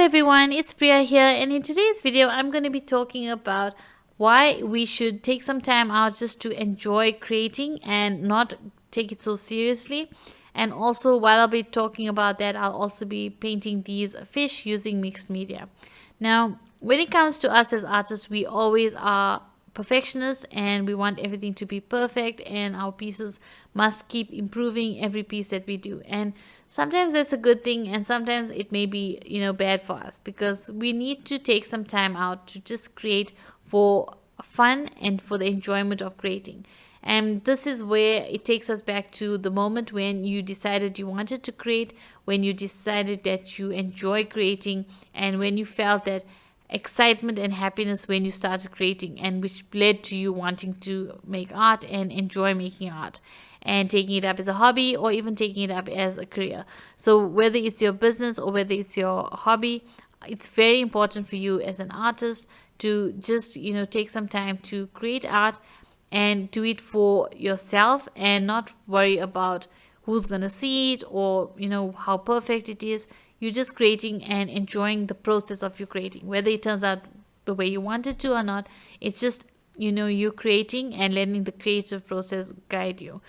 everyone, it's Priya here, and in today's video I'm going to be talking about why we should take some time out just to enjoy creating and not take it so seriously. And also, while I'll be talking about that, I'll also be painting these fish using mixed media. Now, when it comes to us as artists, we always are perfectionists and we want everything to be perfect, and our pieces must keep improving every piece that we do. And sometimes that's a good thing, and sometimes it may be bad for us, because we need to take some time out to just create for fun and for the enjoyment of creating. And this is where it takes us back to the moment when you decided you wanted to create, when you decided that you enjoy creating, and when you felt that excitement and happiness when you started creating, and which led to you wanting to make art and enjoy making art and taking it up as a hobby, or even taking it up as a career. So whether it's your business or whether it's your hobby, it's very important for you as an artist to just take some time to create art and do it for yourself, and not worry about who's gonna see it, or how perfect it is. You're just creating and enjoying the process of you creating, whether it turns out the way you want it to or not. It's just you creating and letting the creative process guide you.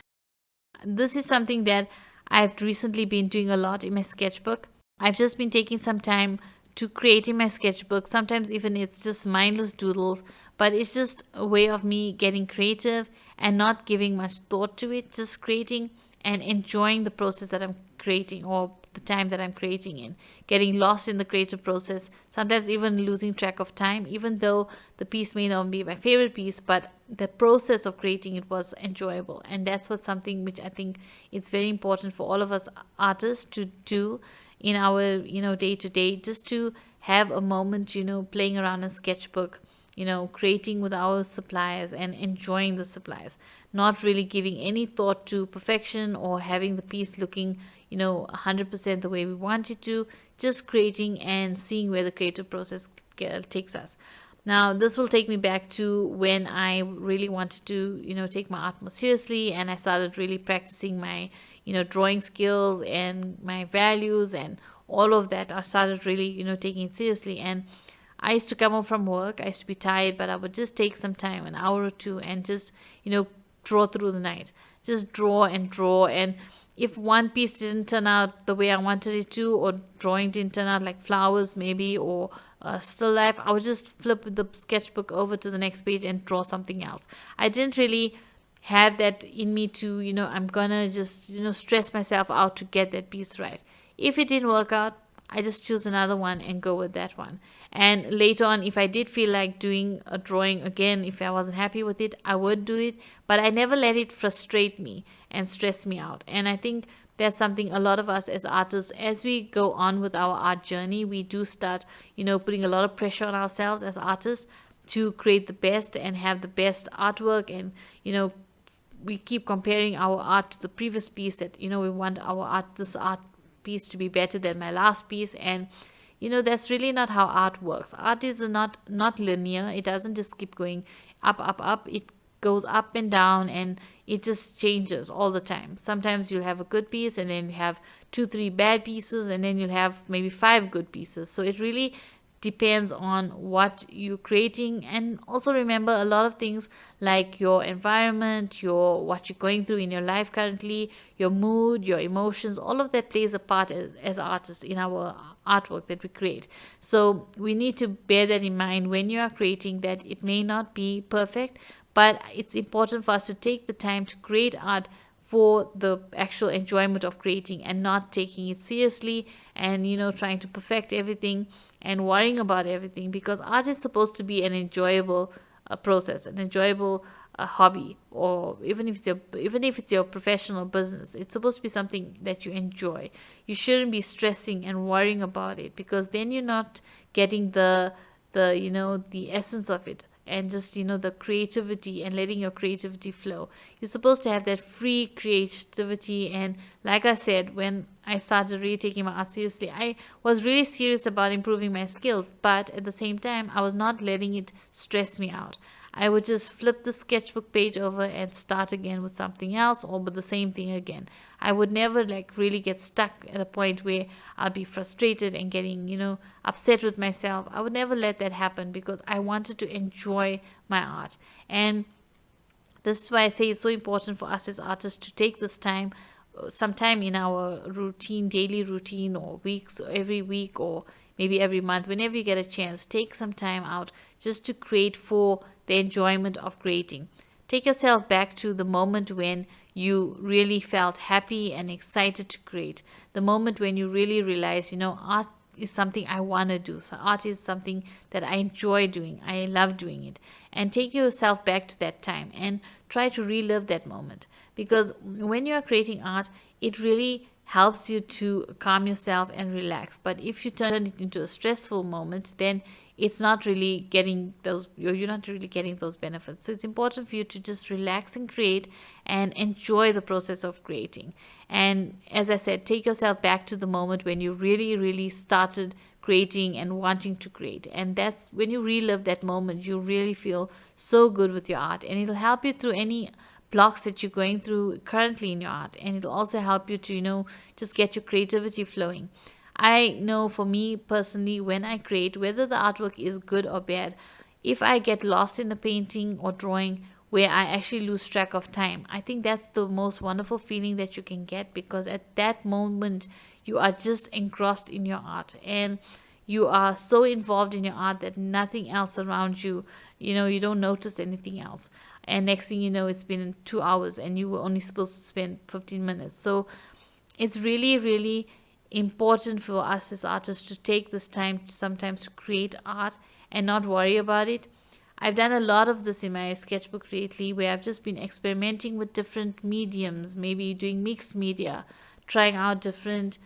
This is something that I've recently been doing a lot in my sketchbook. I've just been taking some time to create in my sketchbook. Sometimes even it's just mindless doodles, but it's just a way of me getting creative and not giving much thought to it, just creating and enjoying the process that I'm creating, or the time that I'm creating in, getting lost in the creative process, sometimes even losing track of time, even though the piece may not be my favorite piece, but the process of creating it was enjoyable. And that's what something which I think it's very important for all of us artists to do in our day to day, just to have a moment playing around in sketchbook, creating with our suppliers and enjoying the suppliers, not really giving any thought to perfection or having the piece looking 100% the way we want it to, just creating and seeing where the creative process takes us. Now, this will take me back to when I really wanted to take my art more seriously, and I started really practicing my drawing skills and my values and all of that. I started really taking it seriously. And I used to come home from work, I used to be tired, but I would just take some time, an hour or two, and just draw through the night, just draw and draw. And if one piece didn't turn out the way I wanted it to, or drawing didn't turn out, like flowers maybe, or still life, I would just flip the sketchbook over to the next page and draw something else. I didn't really have that in me to I'm gonna just stress myself out to get that piece right. If it didn't work out, I just choose another one and go with that one. And later on, if I did feel like doing a drawing again, if I wasn't happy with it, I would do it. But I never let it frustrate me and stress me out. And I think that's something a lot of us as artists, as we go on with our art journey, we do start putting a lot of pressure on ourselves as artists to create the best and have the best artwork. And we keep comparing our art to the previous piece, that we want this art piece to be better than my last piece. And that's really not how art works. Art is not linear. It doesn't just keep going up. It goes up and down, and it just changes all the time. Sometimes you'll have a good piece, and then you have 2-3 bad pieces, and then you'll have maybe 5 good pieces. So it really depends on what you're creating. And also remember, a lot of things like your environment, what you're going through in your life currently, your mood, your emotions, all of that plays a part as artists in our artwork that we create. So we need to bear that in mind when you are creating, that it may not be perfect, but it's important for us to take the time to create art for the actual enjoyment of creating, and not taking it seriously and trying to perfect everything and worrying about everything, because art is supposed to be an enjoyable process, an enjoyable hobby, or even if it's your professional business, it's supposed to be something that you enjoy. You shouldn't be stressing and worrying about it, because then you're not getting the essence of it, and just the creativity, and letting your creativity flow. You're supposed to have that free creativity. And like I said, when I started really taking my art seriously, I was really serious about improving my skills, but at the same time I was not letting it stress me out. I would just flip the sketchbook page over and start again with something else or with the same thing again. I would never like really get stuck at a point where I'll be frustrated and getting, upset with myself. I would never let that happen because I wanted to enjoy my art. And this is why I say it's so important for us as artists to take this time, sometime in our routine, daily routine, or weeks, or every week, or maybe every month, whenever you get a chance, take some time out just to create for the enjoyment of creating. Take yourself back to the moment when you really felt happy and excited to create. The moment when you really realize, art is something I want to do. So art is something that I enjoy doing. I love doing it. And take yourself back to that time and try to relive that moment. Because when you are creating art, it really helps you to calm yourself and relax. But if you turn it into a stressful moment, then it's not really getting those, you're not really getting those benefits. So it's important for you to just relax and create and enjoy the process of creating. And as I said, take yourself back to the moment when you really, really started creating and wanting to create. And that's when you relive that moment, you really feel so good with your art, and it'll help you through any blocks that you're going through currently in your art. And it'll also help you to, just get your creativity flowing. I know for me personally, when I create, whether the artwork is good or bad, if I get lost in the painting or drawing where I actually lose track of time, I think that's the most wonderful feeling that you can get, because at that moment you are just engrossed in your art and you are so involved in your art that nothing else around you, you don't notice anything else. And next thing you know, it's been 2 hours and you were only supposed to spend 15 minutes. So it's really, really important for us as artists to take this time sometimes to create art and not worry about it. I've done a lot of this in my sketchbook lately, where I've just been experimenting with different mediums, maybe doing mixed media, trying out different,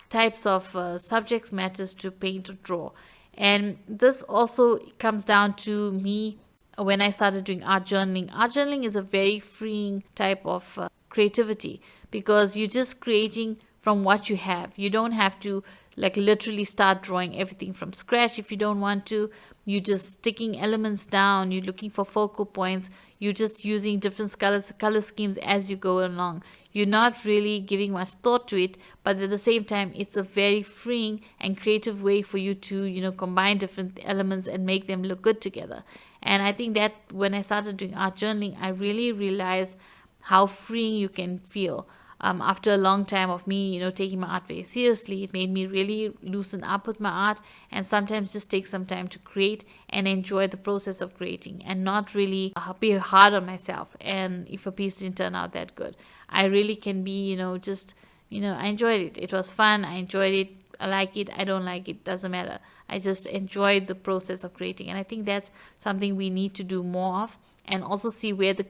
types of subjects matters to paint or draw. And this also comes down to me when I started doing art journaling. Art journaling is a very freeing type of creativity, because you're just creating from what you have. You don't have to like literally start drawing everything from scratch if you don't want to. You're just sticking elements down, you're looking for focal points, you're just using different color schemes as you go along. You're not really giving much thought to it, but at the same time it's a very freeing and creative way for you to combine different elements and make them look good together. And I think that when I started doing art journaling, I really realized how freeing you can feel. After a long time of me, taking my art very seriously, it made me really loosen up with my art, and sometimes just take some time to create and enjoy the process of creating, and not really be hard on myself. And if a piece didn't turn out that good, I really can be, I enjoyed it. It was fun. I enjoyed it. I like it. I don't like it. Doesn't matter. I just enjoyed the process of creating, and I think that's something we need to do more of, and also see where the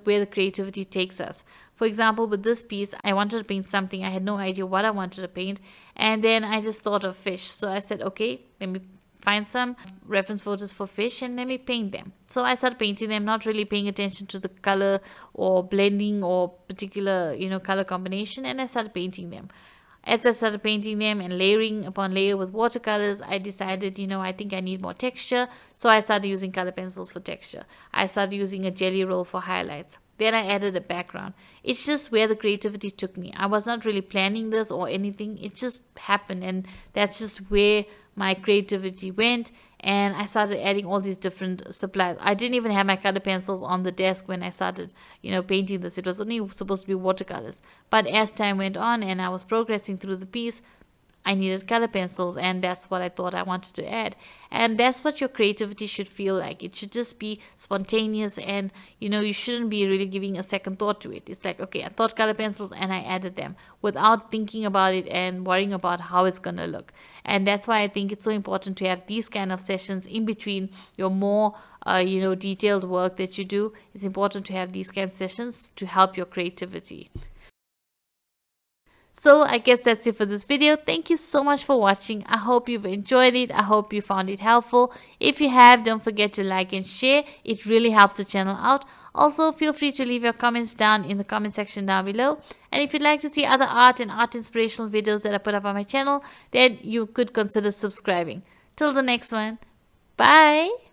where the creativity takes us. For example, with this piece, I wanted to paint something. I had no idea what I wanted to paint, and then I just thought of fish. So I said, okay, let me find some reference photos for fish and let me paint them. So I started painting them, not really paying attention to the color or blending or particular color combination, and I started painting them. As I started painting them and layering upon layer with watercolors, I decided, I think I need more texture. So I started using color pencils for texture. I started using a jelly roll for highlights. Then I added a background. It's just where the creativity took me. I was not really planning this or anything. It just happened, and that's just where my creativity went. And I started adding all these different supplies. I didn't even have my color pencils on the desk when I started, painting this. It was only supposed to be watercolors. But as time went on and I was progressing through the piece, I needed color pencils, and that's what I thought I wanted to add. And that's what your creativity should feel like. It should just be spontaneous, and you shouldn't be really giving a second thought to it. It's like, okay, I thought color pencils and I added them without thinking about it and worrying about how it's gonna look. And that's why I think it's so important to have these kind of sessions in between your more detailed work that you do. It's important to have these kind of sessions to help your creativity. So I guess that's it for this video. Thank you so much for watching. I hope you've enjoyed it. I hope you found it helpful. If you have, don't forget to like and share. It really helps the channel out. Also, feel free to leave your comments down in the comment section down below. And if you'd like to see other art and art inspirational videos that I put up on my channel, then you could consider subscribing. Till the next one, bye!